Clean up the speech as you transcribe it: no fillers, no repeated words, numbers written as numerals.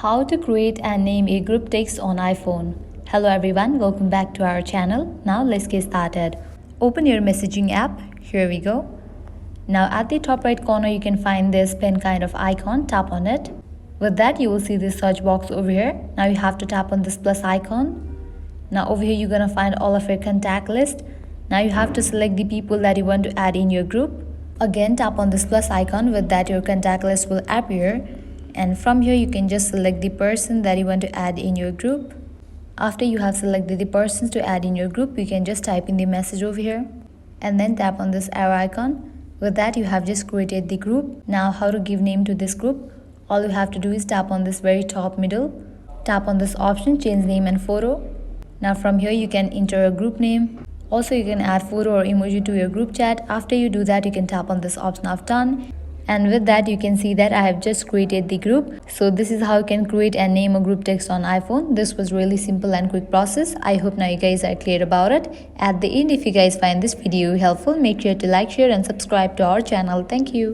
How to create and name a group text on iPhone. Hello everyone, welcome back to our channel. Now let's get started. Open your messaging app. Here we go. Now at the top right corner you can find this pen kind of icon. Tap on it. With that you will see this search box over here. Now you have to tap on this plus icon. Now over here you're gonna find all of your contact list. Now you have to select the people that you want to add in your group. Again tap on this plus icon. With that your contact list will appear. And from here you can just select the person that you want to add in your group. After you have selected the persons to add in your group, you can just type in the message over here and then tap on this arrow icon. With that you have just created the group. Now how to give name to this group? All you have to do is tap on this very top middle. Tap on this option, change name and photo. Now from here you can enter a group name. Also you can add photo or emoji to your group chat. After you do that you can tap on this option of done. And with that you can see that I have just created the group. So this is how you can create and name a group text on iPhone. This was really simple and quick process. I hope now you guys are clear about it. At the end, if you guys find this video helpful, make sure to like, share and subscribe to our channel. Thank you.